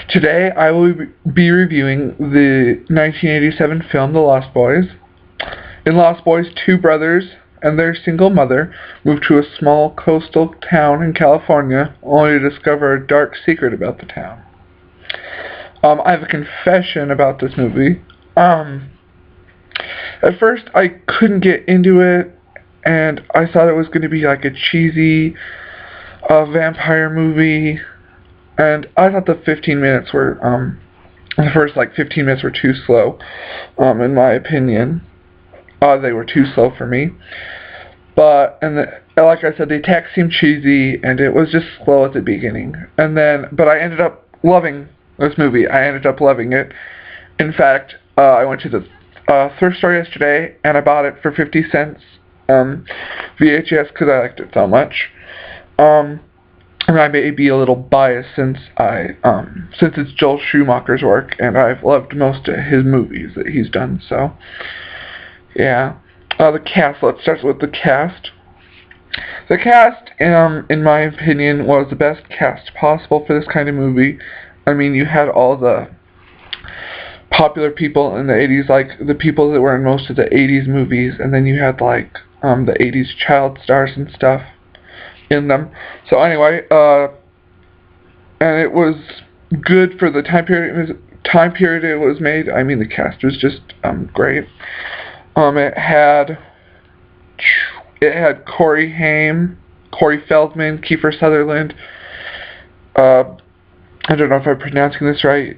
Today I will be reviewing the 1987 film The Lost Boys. In Lost Boys, two brothers and their single mother move to a small coastal town in California only to discover a dark secret about the town. I have a confession about this movie. At first I couldn't get into it, and I thought it was going to be like a cheesy vampire movie. And I thought the 15 minutes were, the first 15 minutes were too slow, in my opinion. They were too slow for me. But, like I said, the attack seemed cheesy, and it was just slow at the beginning. But I ended up loving this movie. I ended up loving it. In fact, I went to the thrift store yesterday, and I bought it for 50 cents, VHS, because I liked it so much. And I may be a little biased since it's Joel Schumacher's work, and I've loved most of his movies that he's done. So, yeah. The cast. Let's start with the cast. The cast, in my opinion, was the best cast possible for this kind of movie. I mean, you had all the popular people in the 80s, like the people that were in most of the 80s movies, and then you had the 80s child stars and stuff in them. So anyway, and it was good for the time period it was made. I mean, the cast was just great. It had Corey Haim, Corey Feldman, Kiefer Sutherland. I don't know if I'm pronouncing this right.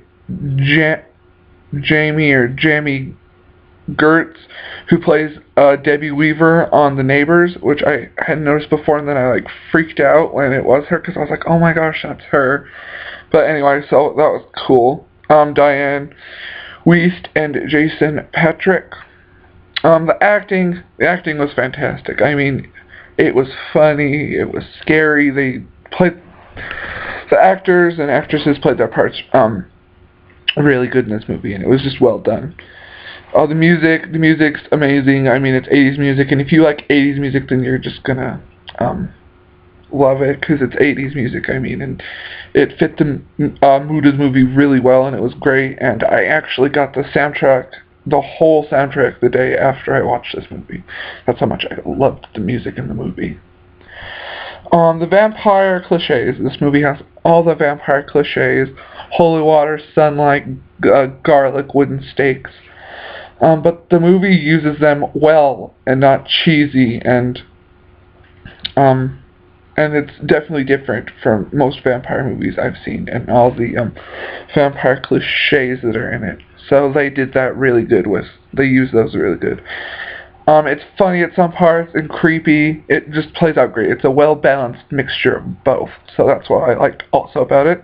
Jamie Gertz, who plays Debbie Weaver on The Neighbors, which I hadn't noticed before, and then I freaked out when it was her, because I was like, oh my gosh, that's her. But anyway, so that was cool. Diane Wiest and Jason Patric. The acting was fantastic. I mean, it was funny, it was scary. The actors and actresses played their parts really good in this movie, and it was just well done. The music's amazing. I mean, it's 80s music, and if you like 80s music, then you're just gonna love it, because it's 80s music, I mean, and it fit the mood of the movie really well, and it was great, and I actually got the whole soundtrack the day after I watched this movie. That's how much I loved the music in the movie. The vampire cliches. This movie has all the vampire cliches: holy water, sunlight, garlic, wooden stakes. But the movie uses them well and not cheesy, and it's definitely different from most vampire movies I've seen and all the vampire cliches that are in it. So they did that really good they used those really good. It's funny at some parts and creepy. It just plays out great. It's a well-balanced mixture of both. So that's what I liked also about it.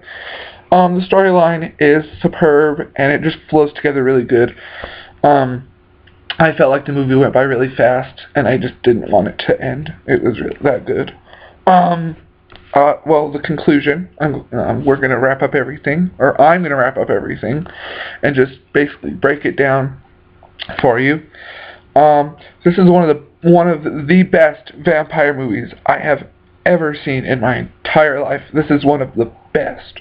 The storyline is superb, and it just flows together really good. I felt like the movie went by really fast, and I just didn't want it to end. It was really that good. Well, the conclusion, we're going to wrap up everything, or I'm going to wrap up everything, and just basically break it down for you. This is one of the best vampire movies I have ever seen in my entire life. This is one of the best.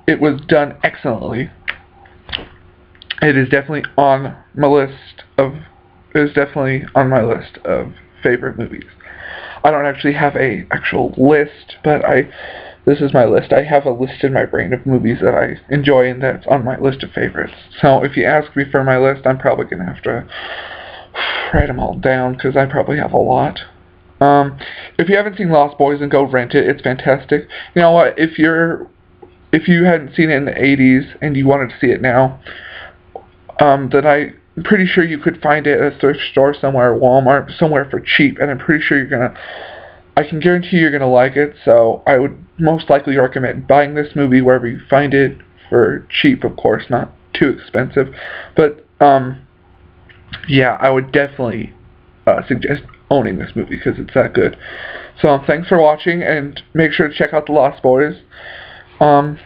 It was done excellently. It is definitely on my list of favorite movies. I don't actually have a actual list, but this is my list. I have a list in my brain of movies that I enjoy, and that's on my list of favorites. So if you ask me for my list, I'm probably going to have to write them all down, because I probably have a lot. If you haven't seen Lost Boys, then go rent it. It's fantastic. You know what? If you hadn't seen it in the 80s and you wanted to see it now, then I'm pretty sure you could find it at a thrift store somewhere, Walmart, somewhere for cheap, and I'm pretty sure I can guarantee you're gonna like it, so I would most likely recommend buying this movie wherever you find it, for cheap, of course, not too expensive, but, yeah, I would definitely suggest owning this movie, because it's that good. So, thanks for watching, and make sure to check out The Lost Boys, and